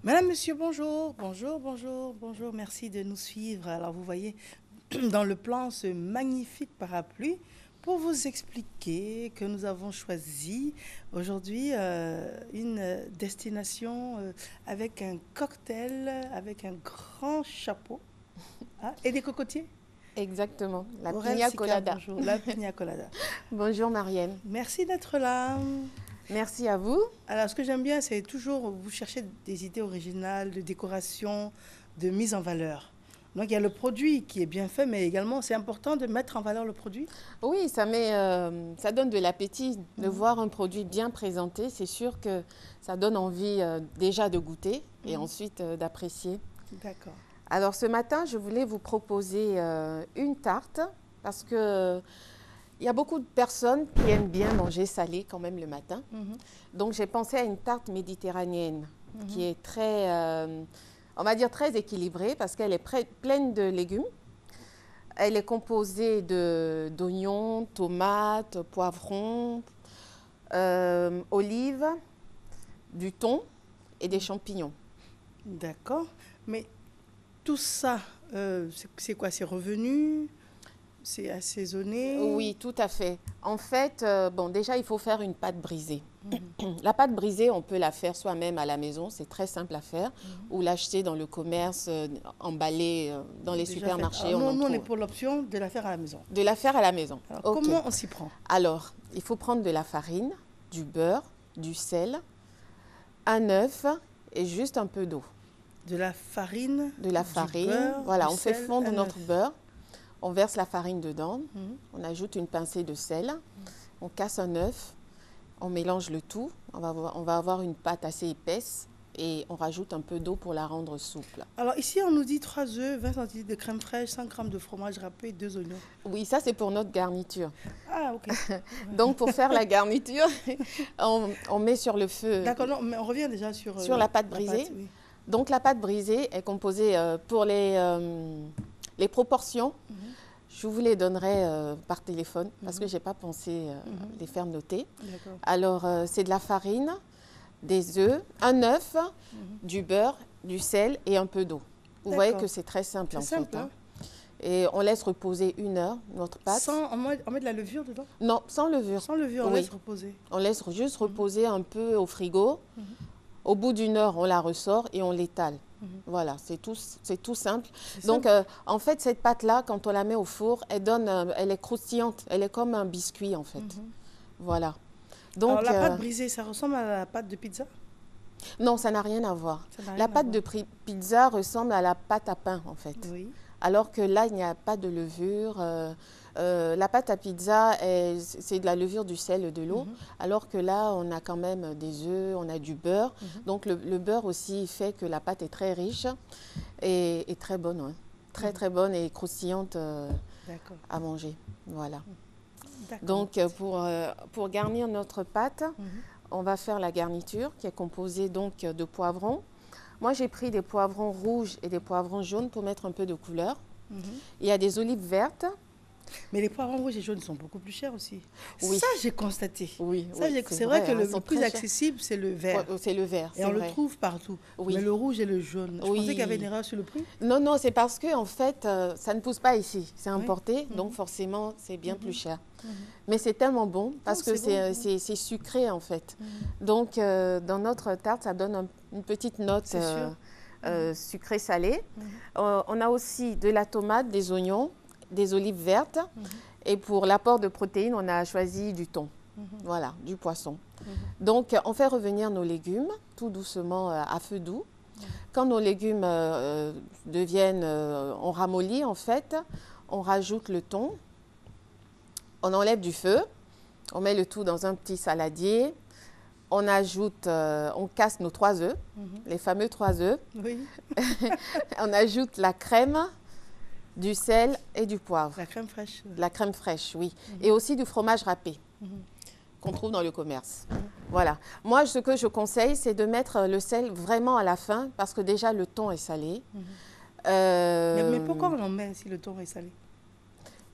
Madame, monsieur, bonjour. Bonjour, bonjour, bonjour. Merci de nous suivre. Alors, vous voyez dans le plan ce magnifique parapluie pour vous expliquer que nous avons choisi aujourd'hui une destination avec un cocktail, avec un grand chapeau et des cocotiers. Exactement, la Aurel pina Sika, colada. bonjour, la pina colada. Bonjour Marianne. Merci d'être là. Merci à vous. Alors, ce que j'aime bien, c'est toujours vous chercher des idées originales, de décoration, de mise en valeur. Donc, il y a le produit qui est bien fait, mais également, c'est important de mettre en valeur le produit. Oui, ça donne de l'appétit de voir un produit bien présenté. C'est sûr que ça donne envie déjà de goûter et ensuite d'apprécier. D'accord. Alors ce matin, je voulais vous proposer une tarte parce que il y a beaucoup de personnes qui aiment bien manger salé quand même le matin. Donc j'ai pensé à une tarte méditerranéenne qui est très, on va dire très équilibrée parce qu'elle est pleine de légumes. Elle est composée d'oignons, tomates, poivrons, olives, du thon et des champignons. D'accord. Mais tout ça, c'est quoi? C'est revenu? C'est assaisonné? Oui, tout à fait. En fait, bon, déjà, il faut faire une pâte brisée. La pâte brisée, on peut la faire soi-même à la maison, c'est très simple à faire, ou l'acheter dans le commerce, emballée dans les supermarchés. Alors, nous, on est pour l'option de la faire à la maison. De la faire à la maison. Alors, Okay. comment on s'y prend? Alors, il faut prendre de la farine, du beurre, du sel, un œuf et juste un peu d'eau. De la farine? De la farine, beurre, voilà, on sel, fait fondre notre beurre. On verse la farine dedans, on ajoute une pincée de sel, on casse un œuf, on mélange le tout, on va avoir une pâte assez épaisse et on rajoute un peu d'eau pour la rendre souple. Alors ici, on nous dit 3 œufs, 20 centilitres de crème fraîche, 100 g de fromage râpé, 2 oignons. Oui, ça c'est pour notre garniture. Ah, ok. Donc pour faire la garniture, on met sur le feu. D'accord, non, mais on revient déjà sur la pâte brisée. Oui. Donc la pâte brisée est composée pour les proportions. Je vous les donnerai par téléphone parce que je n'ai pas pensé les faire noter. Alors, c'est de la farine, des œufs, un œuf, du beurre, du sel et un peu d'eau. Vous voyez que c'est très simple en fait. Hein. Et on laisse reposer 1 heure notre pâte. On met de la levure dedans? Non, sans levure. Sans levure, on laisse reposer. On laisse juste reposer un peu au frigo. Au bout d'1 heure, on la ressort et on l'étale. Voilà, c'est tout simple. Donc, en fait, cette pâte-là, quand on la met au four, elle est croustillante. Elle est comme un biscuit, en fait. Voilà. Donc, alors, la pâte brisée, ça ressemble à la pâte de pizza? Non, ça n'a rien à voir. La pâte de pizza ressemble à la pâte à pain, en fait. Oui. Alors que là, il n'y a pas de levure. La pâte à pizza, c'est de la levure, du sel et de l'eau. Alors que là, on a quand même des œufs, on a du beurre. Donc le beurre aussi fait que la pâte est très riche et très bonne. Hein. Très, très bonne et croustillante à manger. Voilà. Donc pour garnir notre pâte, on va faire la garniture qui est composée donc de poivrons. Moi, j'ai pris des poivrons rouges et des poivrons jaunes pour mettre un peu de couleur. Il y a des olives vertes. Mais les poivrons rouges et jaunes sont beaucoup plus chers aussi. Oui. Ça, j'ai constaté. Oui, c'est vrai que le plus accessible, c'est le vert. C'est le vert, et on le trouve partout. Oui. Mais le rouge et le jaune. Je pensais qu'il y avait une erreur sur le prix. Non, non, c'est parce que en fait, ça ne pousse pas ici. C'est importé, donc forcément, c'est bien plus cher. Mais c'est tellement bon parce que c'est sucré en fait. Donc, dans notre tarte, ça donne une petite note sucrée-salée. On a aussi de la tomate, des oignons, des olives vertes. Et pour l'apport de protéines, on a choisi du thon. Voilà, du poisson. Donc, on fait revenir nos légumes tout doucement à feu doux. Quand nos légumes on ramollit en fait, on rajoute le thon. On enlève du feu. On met le tout dans un petit saladier. On ajoute, on casse nos 3 œufs, les fameux 3 œufs. Oui. On ajoute la crème, du sel et du poivre. La crème fraîche. La crème fraîche, oui. Et aussi du fromage râpé qu'on trouve dans le commerce. Voilà. Moi, ce que je conseille, c'est de mettre le sel vraiment à la fin parce que déjà, le thon est salé. Mais pourquoi on en met si le thon est salé?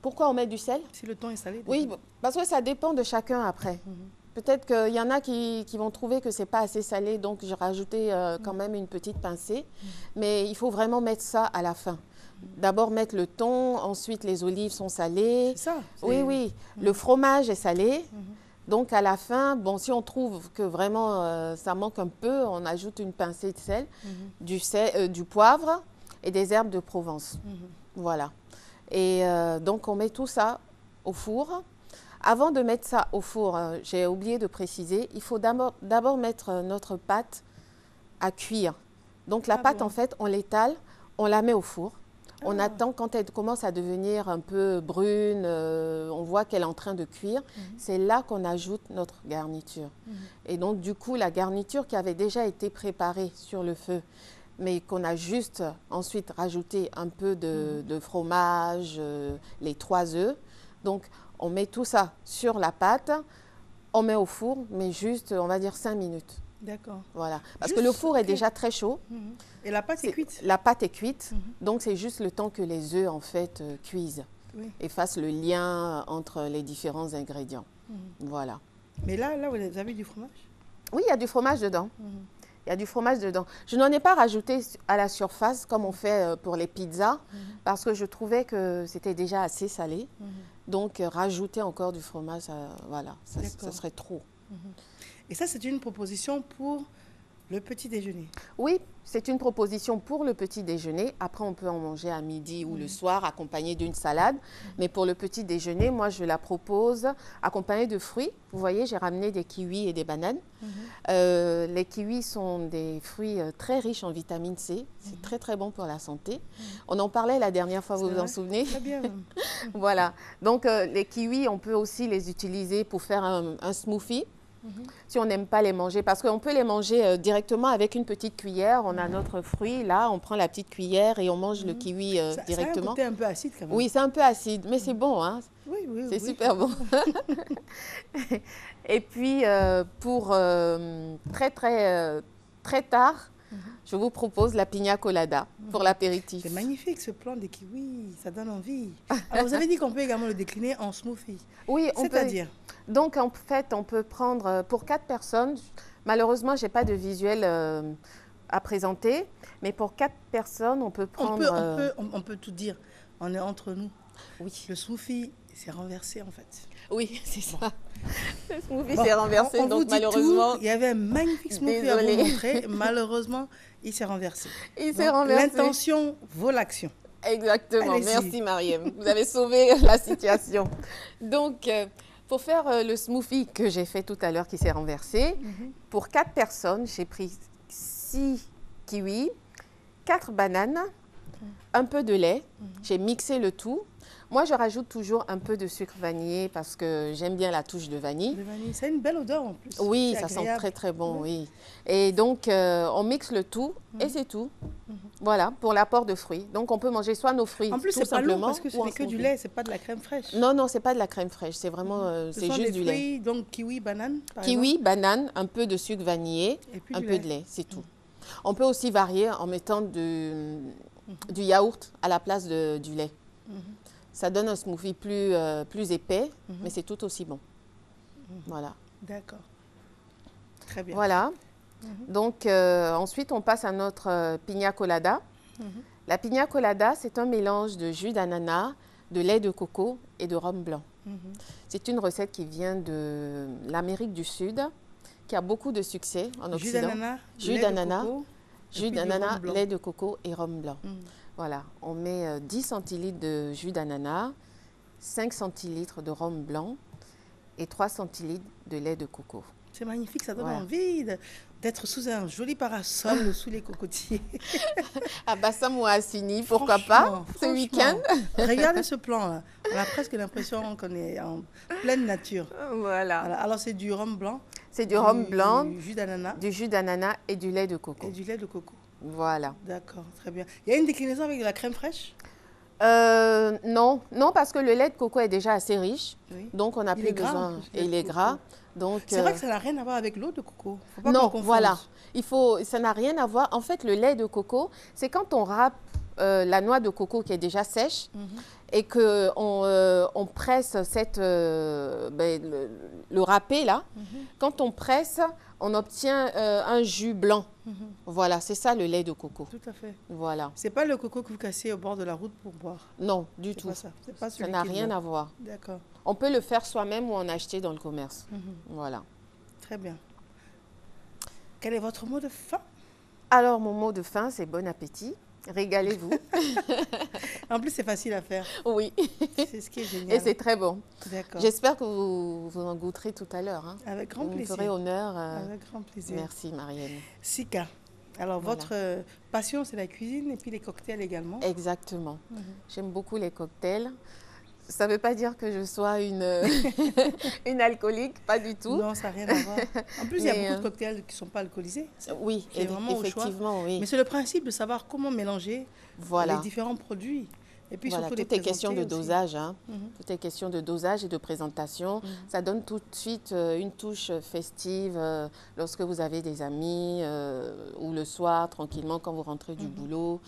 Pourquoi on met du sel? Si le thon est salé? Oui, parce que ça dépend de chacun après. Peut-être qu'il y en a qui vont trouver que c'est pas assez salé, donc j'ai rajouté quand même une petite pincée. Mais il faut vraiment mettre ça à la fin. D'abord mettre le thon, ensuite les olives sont salées. C'est ça. Oui, oui. Le fromage est salé. Donc à la fin, bon, si on trouve que vraiment ça manque un peu, on ajoute une pincée de sel, du poivre et des herbes de Provence. Voilà. Et donc on met tout ça au four. Avant de mettre ça au four, j'ai oublié de préciser, il faut d'abord mettre notre pâte à cuire. Donc la pâte, en fait, on l'étale, on la met au four. On attend quand elle commence à devenir un peu brune, on voit qu'elle est en train de cuire. C'est là qu'on ajoute notre garniture. Et donc, du coup, la garniture qui avait déjà été préparée sur le feu, mais qu'on a juste ensuite rajouté un peu de fromage, les 3 œufs. Donc, on met tout ça sur la pâte, on met au four, mais juste, on va dire 5 minutes. D'accord. Voilà. Parce que le four est déjà très chaud. Et la pâte est cuite? La pâte est cuite, donc c'est juste le temps que les œufs, en fait, cuisent et fassent le lien entre les différents ingrédients. Voilà. Mais là, vous avez du fromage? Oui, il y a du fromage dedans. Il y a du fromage dedans. Je n'en ai pas rajouté à la surface comme on fait pour les pizzas parce que je trouvais que c'était déjà assez salé. Donc, rajouter encore du fromage, voilà, ça serait trop. Et ça, c'est une proposition pour le petit déjeuner? Oui, c'est une proposition pour le petit déjeuner. Après, on peut en manger à midi ou le soir, accompagné d'une salade. Mais pour le petit déjeuner, moi, je la propose accompagnée de fruits. Vous voyez, j'ai ramené des kiwis et des bananes. Les kiwis sont des fruits très riches en vitamine C. C'est très, très bon pour la santé. On en parlait la dernière fois, vous vous en souvenez? Très bien. Voilà. Donc, les kiwis, on peut aussi les utiliser pour faire un smoothie. Si on n'aime pas les manger, parce qu'on peut les manger directement avec une petite cuillère. On a notre fruit, là, on prend la petite cuillère et on mange le kiwi directement. Ça a un côté un peu acide quand même. Oui, c'est un peu acide, mais c'est bon, hein. Oui, c'est super bon. Et puis, pour très tard, je vous propose la pina colada pour l'apéritif. C'est magnifique ce plan des kiwis, ça donne envie. Alors, vous avez dit qu'on peut également le décliner en smoothie. Oui, on peut. C'est-à-dire? Donc, en fait, on peut prendre pour 4 personnes. Malheureusement, je n'ai pas de visuel à présenter, mais pour 4 personnes, on peut prendre... On peut tout dire. On est entre nous. Oui. Le smoothie, c'est renversé en fait. Oui, c'est ça. Le smoothie s'est renversé, on donc vous dit malheureusement... tout. Il y avait un magnifique smoothie à vous montrer. Malheureusement, il s'est renversé. Il s'est renversé. L'intention vaut l'action. Exactement. Merci, Mariem. Vous avez sauvé la situation. Donc, pour faire le smoothie que j'ai fait tout à l'heure qui s'est renversé, pour 4 personnes, j'ai pris 6 kiwis, 4 bananes, un peu de lait. J'ai mixé le tout. Moi, je rajoute toujours un peu de sucre vanillé parce que j'aime bien la touche de vanille. Le vanille, c'est une belle odeur en plus. Oui, ça sent très très bon, oui. Et donc, on mixe le tout et c'est tout. Voilà, pour l'apport de fruits. Donc, on peut manger soit nos fruits en plus, tout simplement. Parce que ce n'est que du lait, ce n'est pas de la crème fraîche. Non, non, ce n'est pas de la crème fraîche. C'est vraiment, c'est juste du lait. Donc, kiwi, banane, par kiwi, exemple. banane, un peu de sucre vanillé, un peu de lait, c'est tout. On peut aussi varier en mettant du yaourt à la place du lait. Ça donne un smoothie plus épais, mais c'est tout aussi bon. Voilà. D'accord. Très bien. Voilà. Donc, ensuite, on passe à notre pina colada. La pina colada, c'est un mélange de jus d'ananas, de lait de coco et de rhum blanc. C'est une recette qui vient de l'Amérique du Sud, qui a beaucoup de succès en Occident. Jus d'ananas, lait de coco et rhum blanc. Voilà, on met 10 centilitres de jus d'ananas, 5 centilitres de rhum blanc et 3 centilitres de lait de coco. C'est magnifique, ça donne envie d'être sous un joli parasol, sous les cocotiers. À Bassam ou à Assini, pourquoi pas, ce week-end. Regardez ce plan-là. On a presque l'impression qu'on est en pleine nature. Voilà. Alors, c'est du rhum blanc. C'est du rhum blanc, du jus d'ananas et du lait de coco. Et du lait de coco. Voilà. D'accord, très bien. Il y a une déclinaison avec de la crème fraîche? Non, parce que le lait de coco est déjà assez riche, donc on n'a plus besoin. Et il est gras. C'est vrai que ça n'a rien à voir avec l'eau de coco. Faut pas non, voilà. Ça n'a rien à voir. En fait, le lait de coco, c'est quand on râpe la noix de coco qui est déjà sèche et qu'on on presse le râpé là. Quand on presse, on obtient un jus blanc. Voilà, c'est ça le lait de coco. Tout à fait. Voilà. C'est pas le coco que vous cassez au bord de la route pour boire? Non, du tout. Pas ça. C'est pas Ça celui n'a qui rien vient. à voir. D'accord. On peut le faire soi-même ou en acheter dans le commerce. Voilà. Très bien. Quel est votre mot de fin? Alors, mon mot de fin, c'est bon appétit. Régalez-vous. En plus, c'est facile à faire. Oui. C'est ce qui est génial. Et c'est très bon. D'accord. J'espère que vous en goûterez tout à l'heure. Hein. Avec grand Vous me plaisir. ferez honneur. Avec grand plaisir. Merci, Marianne. Sika. Alors, Voilà. votre passion, c'est la cuisine et puis les cocktails également. Exactement. J'aime beaucoup les cocktails. Ça ne veut pas dire que je sois une, une alcoolique, pas du tout. Non, ça n'a rien à voir. En plus, il y a Mais, beaucoup de cocktails qui ne sont pas alcoolisés. Oui, C'est vraiment au choix. effectivement, oui. Mais c'est le principe de savoir comment mélanger Voilà. les différents produits. Et puis Voilà, surtout les tout est question de présenter aussi. dosage. Hein. Tout est question de dosage et de présentation. Ça donne tout de suite une touche festive lorsque vous avez des amis ou le soir, tranquillement, quand vous rentrez du boulot.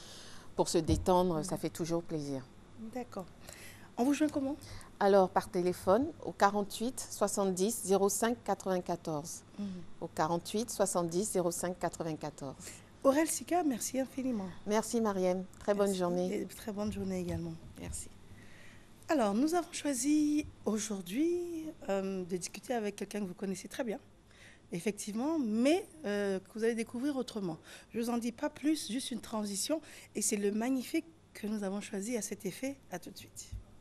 Pour se détendre, ça fait toujours plaisir. D'accord. On vous joint comment? Alors, par téléphone, au 48 70 05 94. Au 48 70 05 94. Aurel Sika, merci infiniment. Merci, Mariam. Très bonne Merci. journée. Et très bonne journée également. Merci. Alors, nous avons choisi aujourd'hui de discuter avec quelqu'un que vous connaissez très bien, effectivement, mais que vous allez découvrir autrement. Je ne vous en dis pas plus, juste une transition, et c'est le magnifique que nous avons choisi à cet effet. À tout de suite.